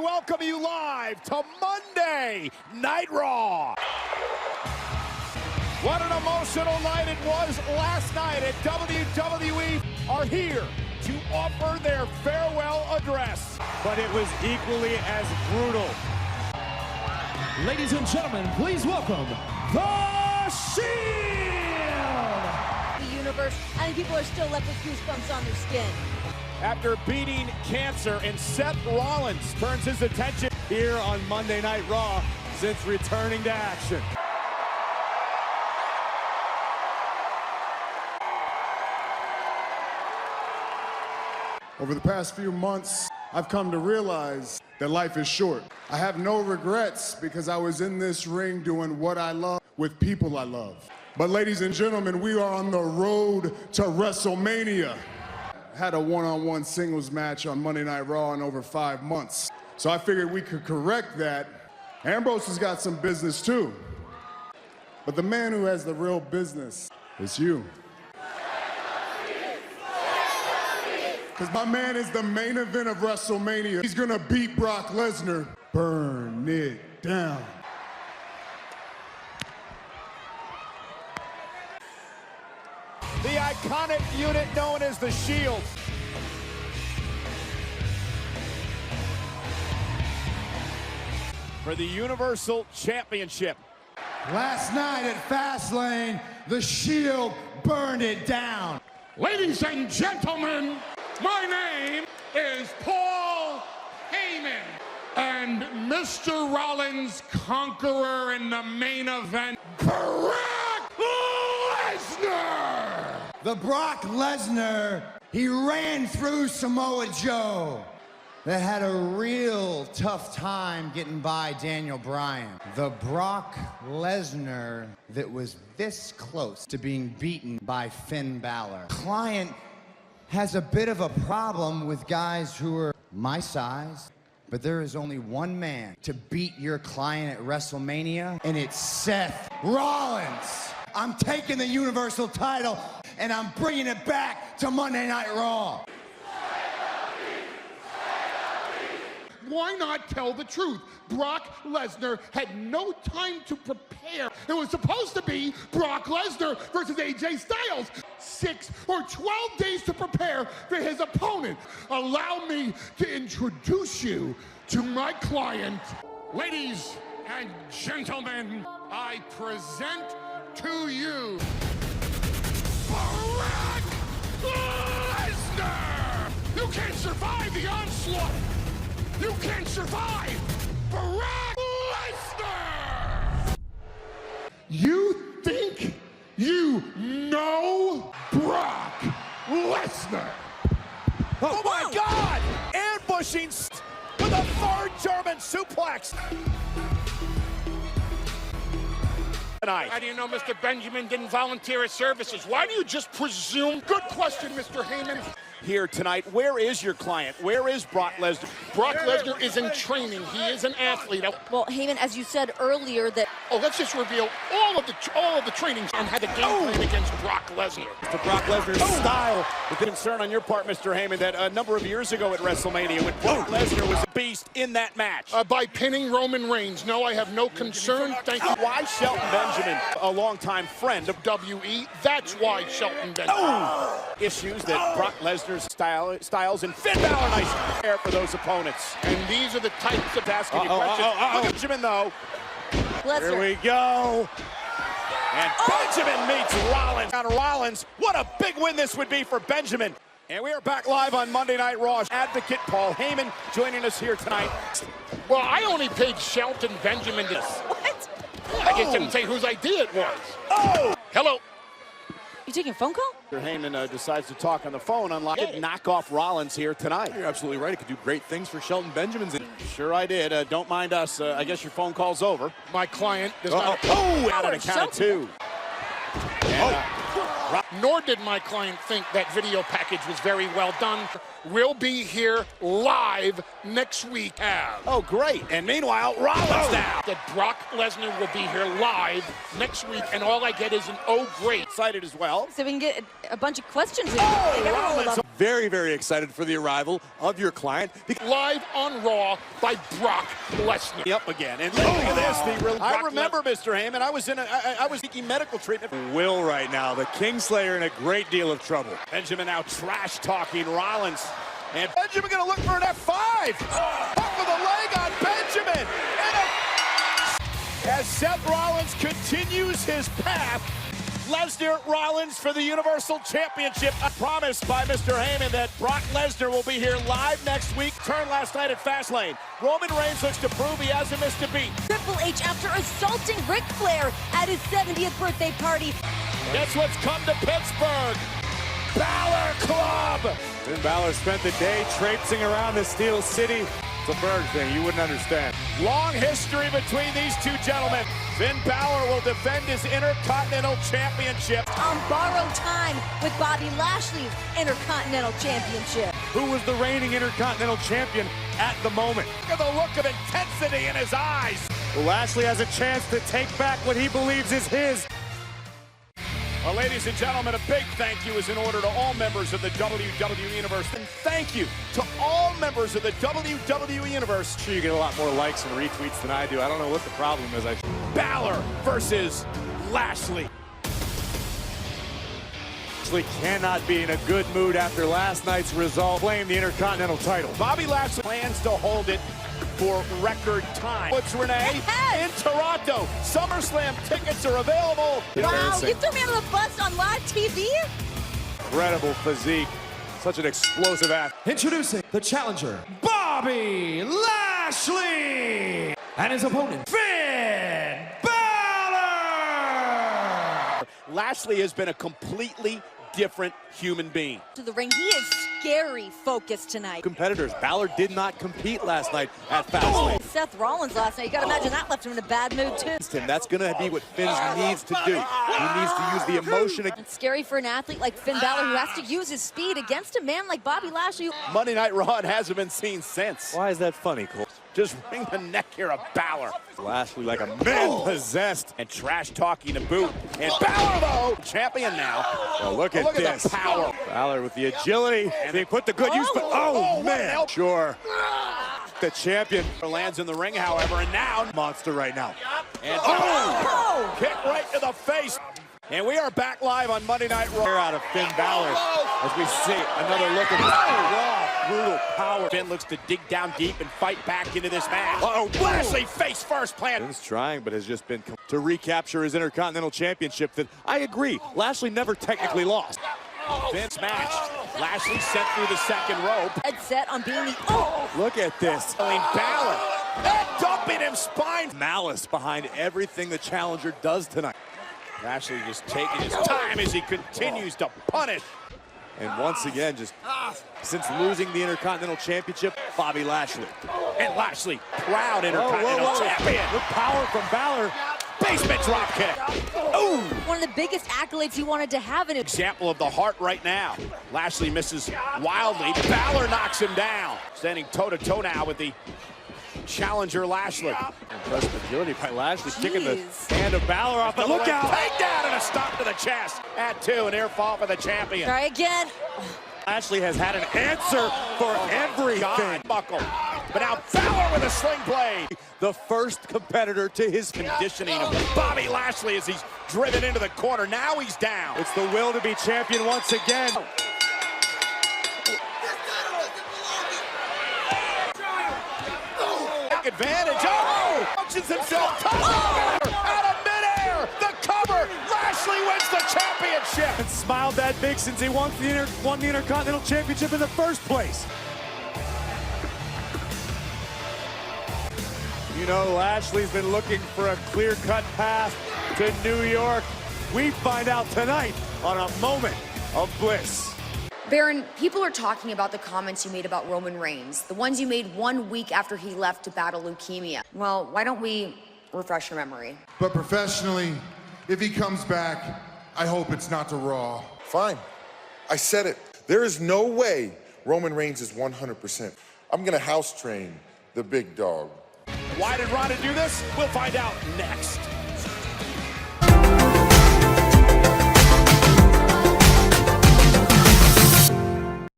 welcome you live to Monday Night Raw. What an emotional night it was last night, and WWE are here to offer their farewell address. But it was equally as brutal. Ladies and gentlemen, please welcome The Shield! The universe, I think people are still left with goosebumps on their skin. After beating cancer, and Seth Rollins turns his attention here on Monday Night Raw since returning to action. Over the past few months, I've come to realize that life is short. I have no regrets because I was in this ring doing what I love with people I love. But ladies and gentlemen, we are on the road to WrestleMania. Had a one-on-one singles match on Monday Night Raw in over 5 months. So I figured we could correct that. Ambrose has got some business too. But the man who has the real business is you. Because my man is the main event of WrestleMania. He's gonna beat Brock Lesnar. Burn it down. The iconic unit known as the Shield. For the Universal Championship. Last night at Fastlane, the Shield burned it down. Ladies and gentlemen, my name is Paul Heyman, and Mr. Rollins' conqueror in the main event, Brock Lesnar! The Brock Lesnar, he ran through Samoa Joe. That had a real tough time getting by Daniel Bryan. The Brock Lesnar that was this close to being beaten by Finn Balor. Client has a bit of a problem with guys who are my size, but there is only one man to beat your client at WrestleMania, and it's Seth Rollins. I'm taking the Universal title, and I'm bringing it back to Monday Night Raw. Why not tell the truth? Brock Lesnar had no time to prepare. It was supposed to be Brock Lesnar versus AJ Styles. 6 or 12 days to prepare for his opponent. Allow me to introduce you to my client. Ladies and gentlemen, I present to you Brock Lesnar! You can't survive the onslaught! You can't survive Brock Lesnar! You think you know Brock Lesnar? Oh my God! Ambushing with a third German suplex. How do you know Mr. Benjamin didn't volunteer his services? Why do you just presume? Good question, Mr. Heyman. Here tonight, where is your client? Where is Brock Lesnar? Brock Lesnar is in training. He is an athlete. Well, Heyman, as you said earlier, that Let's just reveal all of the trainings and had the game plan against Brock Lesnar. To Brock Lesnar's style. The concern on your part, Mr. Heyman, that a number of years ago at WrestleMania, when Brock Lesnar was a beast in that match. By pinning Roman Reigns. No, I have no concern. Thank you. Why Shelton Benjamin, a longtime friend of WE? That's why Shelton Benjamin. Issues that Brock Lesnar's styles and Finn Balor nice prepare for those opponents. And these are the types of asking you questions. Look at Benjamin, though. Lesnar. Here we go. And Benjamin meets Rollins. On Rollins, what a big win this would be for Benjamin. And we are back live on Monday Night Raw. Advocate Paul Heyman joining us here tonight. Well, I only paid Shelton Benjamin this. What? I just didn't say whose idea it was. Oh! Hello. You taking a phone call? Mr. Heyman decides to talk on the phone, unlike knock off Rollins here tonight. You're absolutely right. It could do great things for Shelton Benjamin's. Sure I did. Don't mind us. I guess your phone call's over. My client does not... Out on a count of 2. Nor did my client think that video package was very well done. We'll be here live next week. Oh, great. And meanwhile, Rollins now. That Brock Lesnar will be here live next week, and all I get is an oh, great. Excited as well. So we can get a bunch of questions in. Oh, Rollins very, very excited for the arrival of your client. Live on Raw by Brock Lesnar. Up again, and look at this. I remember, Mr. Heyman. I was seeking medical treatment. Will right now, the Kingslayer in a great deal of trouble. Benjamin now trash talking Rollins, and Benjamin gonna look for an F5. Up with a leg on Benjamin, as Seth Rollins continues his path. Lesnar Rollins for the Universal Championship. Promised by Mr. Heyman that Brock Lesnar will be here live next week. Turn last night at Fastlane. Roman Reigns looks to prove he hasn't missed a beat. Triple H after assaulting Ric Flair at his 70th birthday party. Guess what's come to Pittsburgh? Balor Club! Finn Balor spent the day traipsing around the Steel City. It's a bird thing, you wouldn't understand. Long history between these two gentlemen. Finn Balor will defend his Intercontinental Championship. On borrowed time with Bobby Lashley's Intercontinental Championship. Who was the reigning Intercontinental Champion at the moment? Look at the look of intensity in his eyes. Well, Lashley has a chance to take back what he believes is his. Well, ladies and gentlemen, a big thank you is in order to all members of the WWE Universe. And thank you to all members of the WWE Universe. Sure, you get a lot more likes and retweets than I do. I don't know what the problem is. Balor versus Lashley. Lashley cannot be in a good mood after last night's result. Claim the Intercontinental title. Bobby Lashley plans to hold it for record time. What's Renee? In Toronto. SummerSlam tickets are available. Wow, you threw me under the bus on live TV? Incredible physique. Such an explosive athlete. Introducing the challenger, Bobby Lashley, and his opponent, Finn Balor. Lashley has been a completely different human being. To the ring, he is scary focused tonight. Competitors. Balor did not compete last night at Fastlane. Seth Rollins last night, you gotta imagine that left him in a bad mood too. That's gonna be what Finn needs to do. He needs to use the emotion. It's scary for an athlete like Finn Balor who has to use his speed against a man like Bobby Lashley. Monday Night Raw hasn't been seen since. Why is that funny, Cole? Just wring the neck here of Balor. Lashley like a man possessed. And trash talking to boot. And Balor, though, champion now. Oh, look at this. The power. Balor with the agility. And they put the good use, but oh man. Sure. The champion lands in the ring, however, and now monster right now. And kick right to the face. And we are back live on Monday Night Raw. Out of Finn Balor as we see another look at raw, brutal power. Finn looks to dig down deep and fight back into this match. Lashley face first plant. Finn's trying, but has just been to recapture his Intercontinental Championship that I agree, Lashley never technically lost. Finn's match. Lashley sent through the second rope. Head set on being the Look at this. Balor. And dumping him spine. Malice behind everything the challenger does tonight. Lashley just taking his time as he continues to punish. And once again, just since losing the Intercontinental Championship, Bobby Lashley. And Lashley, proud Intercontinental champion. Good power from Balor. Basement drop kick. Ooh. one of the biggest accolades he wanted to have in it. Example of the heart right now. Lashley misses wildly. Balor knocks him down. Standing toe-to-toe now with the challenger Lashley. Impressive agility by Lashley, kicking the hand of Balor off. But look out! Takedown and a stop to the chest. At 2, an air fall for the champion. Try again. Lashley has had an answer for everything. Buckle. But now Balor with a sling blade. The first competitor to his conditioning of Bobby Lashley as he's driven into the corner. Now he's down. It's the will to be champion once again. Advantage. Oh! Punches himself. Out of midair. The cover. Lashley wins the championship. And smiled that big since he won the Intercontinental Championship in the first place. You know, Lashley's been looking for a clear-cut path to New York. We find out tonight on a moment of bliss. Baron, people are talking about the comments you made about Roman Reigns, the ones you made 1 week after he left to battle leukemia. Well, why don't we refresh your memory? But professionally, if he comes back, I hope it's not to Raw. Fine. I said it. There is no way Roman Reigns is 100%. I'm gonna house train the big dog. Why did Ronda do this? We'll find out next.